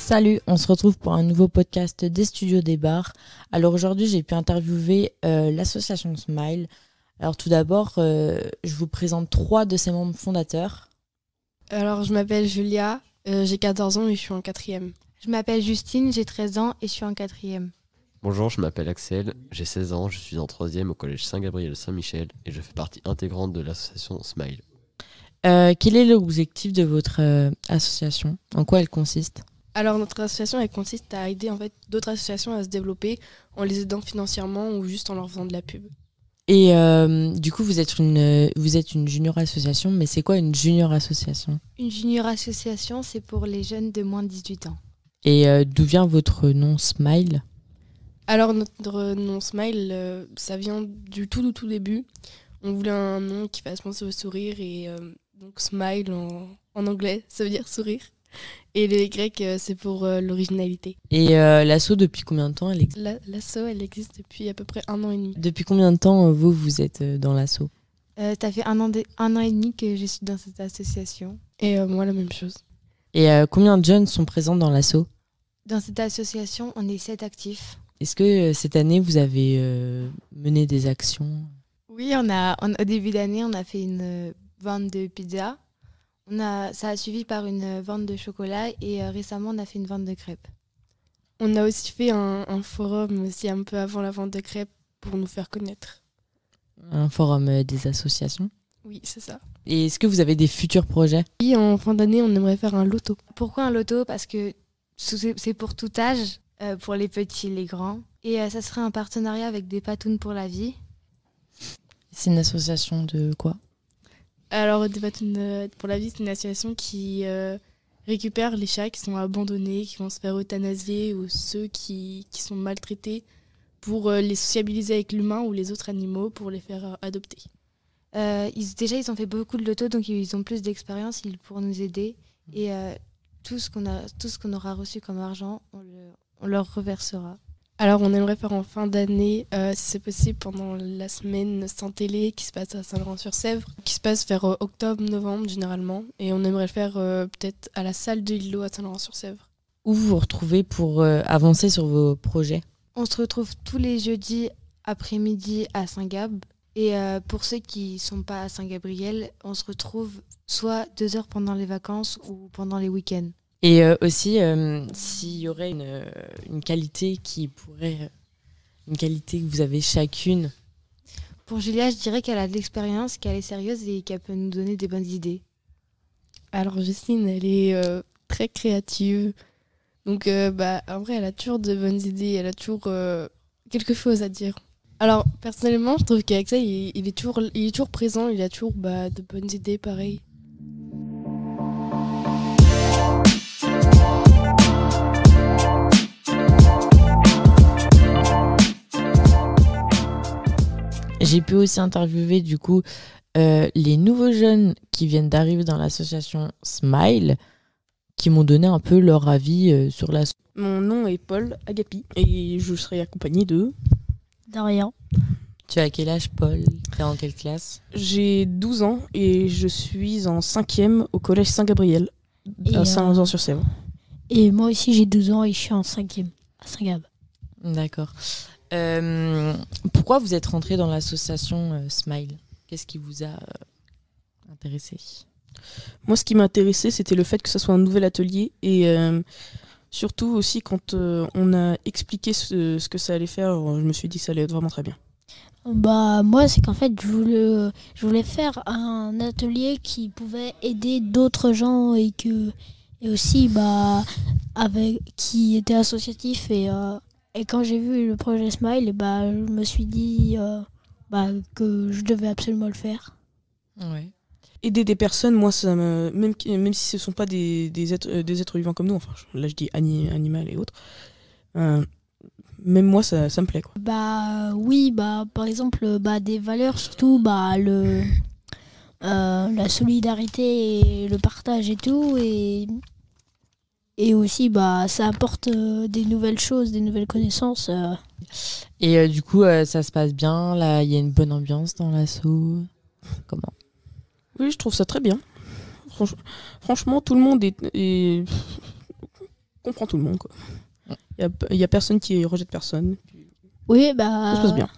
Salut, on se retrouve pour un nouveau podcast des Studios des Bars. Alors aujourd'hui, j'ai pu interviewer l'association Smile. Alors tout d'abord, je vous présente 3 de ses membres fondateurs. Alors je m'appelle Julia, j'ai 14 ans et je suis en 4e. Je m'appelle Justine, j'ai 13 ans et je suis en 4e. Bonjour, je m'appelle Axel, j'ai 16 ans, je suis en 3e au collège Saint-Gabriel-Saint-Michel et je fais partie intégrante de l'association Smile. Quel est l'objectif de votre association? En quoi elle consiste? Alors notre association elle consiste à aider en fait d'autres associations à se développer en les aidant financièrement ou juste en leur faisant de la pub. Et du coup, vous êtes une junior association, mais c'est quoi une junior association? Une junior association, c'est pour les jeunes de moins de 18 ans. Et d'où vient votre nom Smile? Alors notre nom Smile, ça vient du tout début. On voulait un nom qui fasse penser au sourire et donc Smile en anglais, ça veut dire sourire. Et le Y, c'est pour l'originalité. Et l'asso, depuis combien de temps elle existe? L'asso, elle existe depuis à peu près 1 an et demi. Depuis combien de temps vous êtes dans l'asso? Ça fait un an et demi que je suis dans cette association. Et moi, la même chose. Et combien de jeunes sont présents dans l'asso? Dans cette association, on est 7 actifs. Est-ce que cette année, vous avez mené des actions? Oui, au début d'année, on a fait une vente de pizza. Ça a suivi par une vente de chocolat et récemment, on a fait une vente de crêpes. On a aussi fait un forum aussi un peu avant la vente de crêpes pour nous faire connaître. Un forum des associations? Oui, c'est ça. Et est-ce que vous avez des futurs projets? Et en fin d'année, on aimerait faire un loto. Pourquoi un loto? Parce que c'est pour tout âge, pour les petits et les grands. Et ça serait un partenariat avec des patounes pour la vie. C'est une association de quoi? Alors, des patounes pour la vie, c'est une association qui récupère les chats qui sont abandonnés, qui vont se faire euthanasier ou ceux qui sont maltraités pour les sociabiliser avec l'humain ou les autres animaux pour les faire adopter. Ils ont fait beaucoup de lotos, donc ils ont plus d'expérience, ils pourront nous aider. Et tout ce qu'on aura reçu comme argent, on leur reversera. Alors, on aimerait faire en fin d'année, si c'est possible, pendant la semaine sans télé qui se passe à Saint-Laurent-sur-Sèvre, qui se passe vers octobre-novembre généralement. Et on aimerait le faire peut-être à la salle de l'îlot à Saint-Laurent-sur-Sèvre. Où vous vous retrouvez pour avancer sur vos projets? On se retrouve tous les jeudis après-midi à Saint-Gab. Et pour ceux qui ne sont pas à Saint-Gabriel, on se retrouve soit 2 heures pendant les vacances ou pendant les week-ends. Et aussi, s'il y aurait une qualité une qualité que vous avez chacune. Pour Julia, je dirais qu'elle a de l'expérience, qu'elle est sérieuse et qu'elle peut nous donner des bonnes idées. Alors Justine, elle est très créative. Donc en vrai, elle a toujours de bonnes idées, elle a toujours quelque chose à dire. Alors personnellement, je trouve qu'avec ça, il est toujours présent, il a toujours de bonnes idées, pareil. J'ai pu aussi interviewer du coup les nouveaux jeunes qui viennent d'arriver dans l'association Smile, qui m'ont donné un peu leur avis sur la... Mon nom est Paul Agapi et je serai accompagné de... Dorian. Tu as quel âge, Paul? T'es en quelle classe? J'ai 12 ans et je suis en 5e au collège Saint-Gabriel à Saint-Laurent-sur-Sèvre. Et moi aussi j'ai 12 ans et je suis en 5e à Saint-Gab. D'accord. Pourquoi vous êtes rentré dans l'association Smile? Qu'est-ce qui vous a intéressé? Moi, ce qui m'a intéressé, c'était le fait que ce soit un nouvel atelier et surtout aussi quand on a expliqué ce que ça allait faire, je me suis dit que ça allait être vraiment très bien. Moi c'est qu'en fait je voulais faire un atelier qui pouvait aider d'autres gens et aussi qui était associatif et quand j'ai vu le projet Smile, je me suis dit que je devais absolument le faire. Ouais. Aider des personnes, moi, même si ce ne sont pas des êtres vivants comme nous, enfin là je dis animal et autres, même moi ça me plaît, quoi. Oui, par exemple des valeurs, surtout la solidarité et le partage et tout, et aussi ça apporte des nouvelles choses, des nouvelles connaissances. Et du coup ça se passe bien, là il y a une bonne ambiance dans l'asso? Comment? Oui, je trouve ça très bien. Franchement, tout le monde est comprend tout le monde, quoi. Il y a personne qui rejette personne. Oui, Ça se passe bien.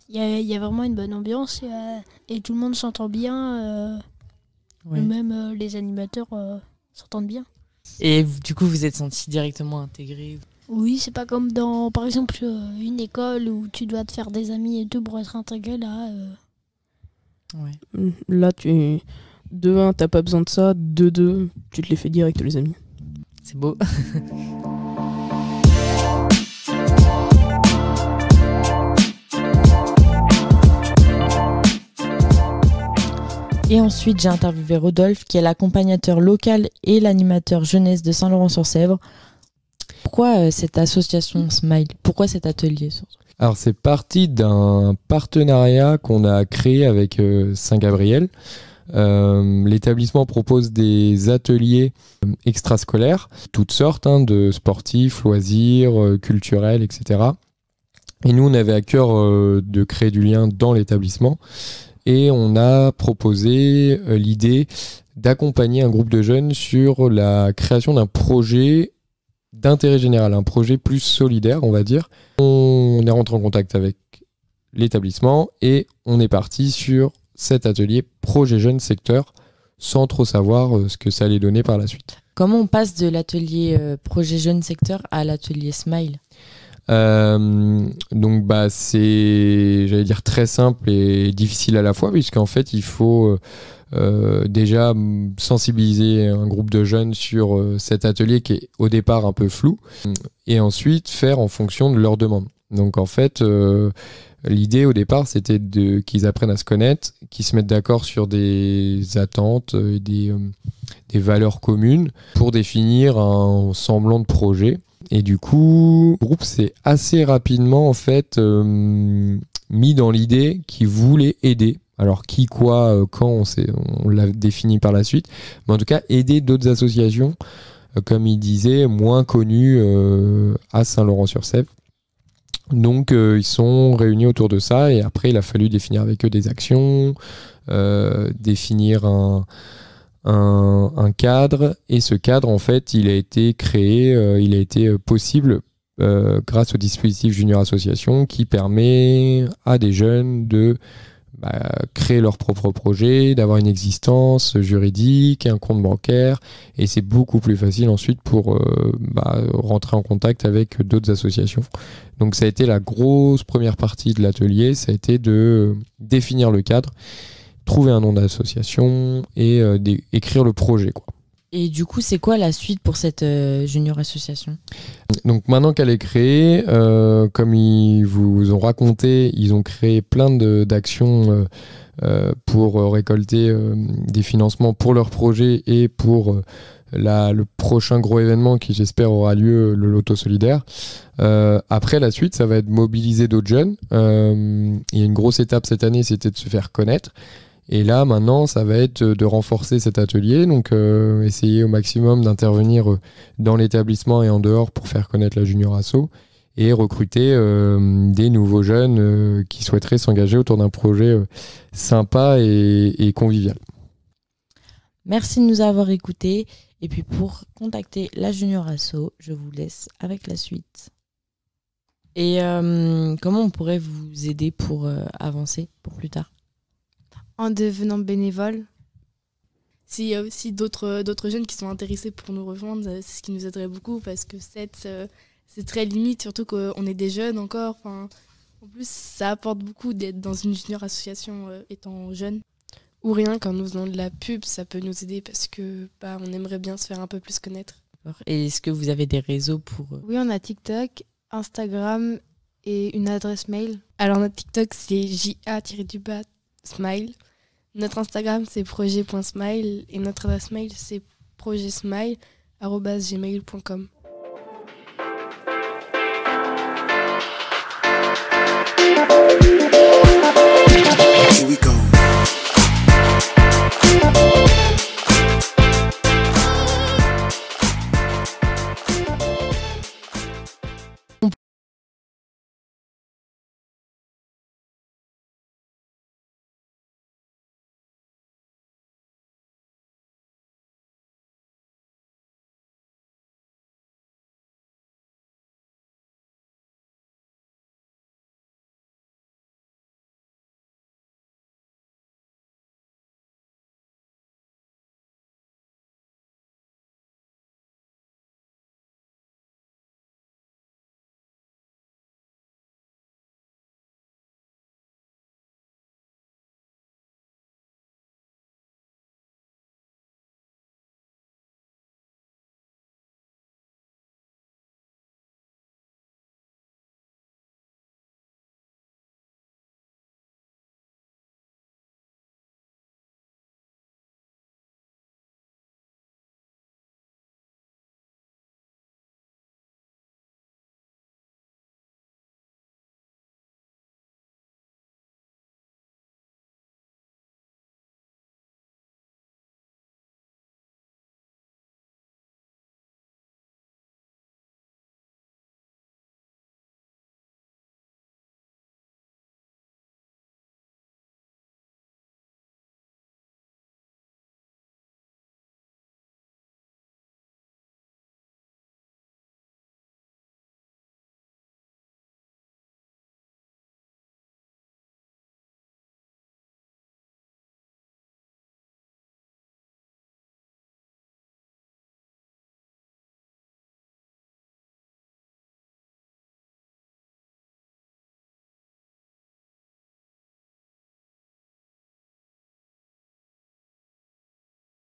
il y a vraiment une bonne ambiance et tout le monde s'entend bien. Ouais. Même les animateurs s'entendent bien. Et du coup, vous êtes senti directement intégré? Oui, c'est pas comme dans, par exemple, une école où tu dois te faire des amis et tout pour être intégré. Là, Ouais. Là, de 1, t'as pas besoin de ça. De 2, tu te les fais direct, les amis. C'est beau. Et ensuite, j'ai interviewé Rodolphe, qui est l'accompagnateur local et l'animateur jeunesse de Saint-Laurent-sur-Sèvre. Pourquoi cette association Smile? Pourquoi cet atelier? Alors c'est parti d'un partenariat qu'on a créé avec Saint-Gabriel. L'établissement propose des ateliers extrascolaires, toutes sortes, de sportifs, loisirs, culturels, etc. Et nous, on avait à cœur de créer du lien dans l'établissement. Et on a proposé l'idée d'accompagner un groupe de jeunes sur la création d'un projet d'intérêt général, un projet plus solidaire, on va dire. On est rentré en contact avec l'établissement et on est parti sur cet atelier projet jeune secteur sans trop savoir ce que ça allait donner par la suite. Comment on passe de l'atelier projet jeune secteur à l'atelier Smile? Donc c'est, j'allais dire, très simple et difficile à la fois, puisqu'en fait il faut déjà sensibiliser un groupe de jeunes sur cet atelier qui est au départ un peu flou, et ensuite faire en fonction de leurs demandes. Donc en fait l'idée au départ c'était qu'ils apprennent à se connaître, qu'ils se mettent d'accord sur des attentes et des valeurs communes pour définir un semblant de projet. Et du coup, le groupe s'est assez rapidement en fait mis dans l'idée qu'il voulait aider. Alors qui, quoi, quand, on l'a défini par la suite. Mais en tout cas, aider d'autres associations, comme il disait, moins connues à Saint-Laurent-sur-Sèvre. Donc ils sont réunis autour de ça et après il a fallu définir avec eux des actions, définir un cadre, et ce cadre en fait il a été créé, il a été possible grâce au dispositif Junior Association qui permet à des jeunes de créer leur propre projet, d'avoir une existence juridique, un compte bancaire, et c'est beaucoup plus facile ensuite pour rentrer en contact avec d'autres associations. Donc ça a été la grosse première partie de l'atelier, ça a été de définir le cadre, trouver un nom d'association et écrire le projet, quoi. Et du coup, c'est quoi la suite pour cette junior association? Donc maintenant qu'elle est créée, comme ils vous ont raconté, ils ont créé plein d'actions pour récolter des financements pour leur projet et pour le prochain gros événement qui j'espère aura lieu, le Loto Solidaire. Après la suite, ça va être mobiliser d'autres jeunes. Il y a une grosse étape cette année, c'était de se faire connaître. Et là, maintenant, ça va être de renforcer cet atelier, donc essayer au maximum d'intervenir dans l'établissement et en dehors pour faire connaître la Junior Asso et recruter des nouveaux jeunes qui souhaiteraient s'engager autour d'un projet sympa et convivial. Merci de nous avoir écoutés. Et puis pour contacter la Junior Asso, je vous laisse avec la suite. Et comment on pourrait vous aider pour avancer pour plus tard? En devenant bénévole. S'il y a aussi d'autres jeunes qui sont intéressés pour nous rejoindre, c'est ce qui nous aiderait beaucoup parce que c'est très limite, surtout qu'on est des jeunes encore. En plus, ça apporte beaucoup d'être dans une junior association étant jeune. Ou rien qu'en nous faisant de la pub, ça peut nous aider parce que on aimerait bien se faire un peu plus connaître. Et est-ce que vous avez des réseaux pour... Oui, on a TikTok, Instagram et une adresse mail. Alors notre TikTok, c'est JA-smile. Notre Instagram, c'est projet.smile et notre adresse mail, c'est projetsmile@gmail.com.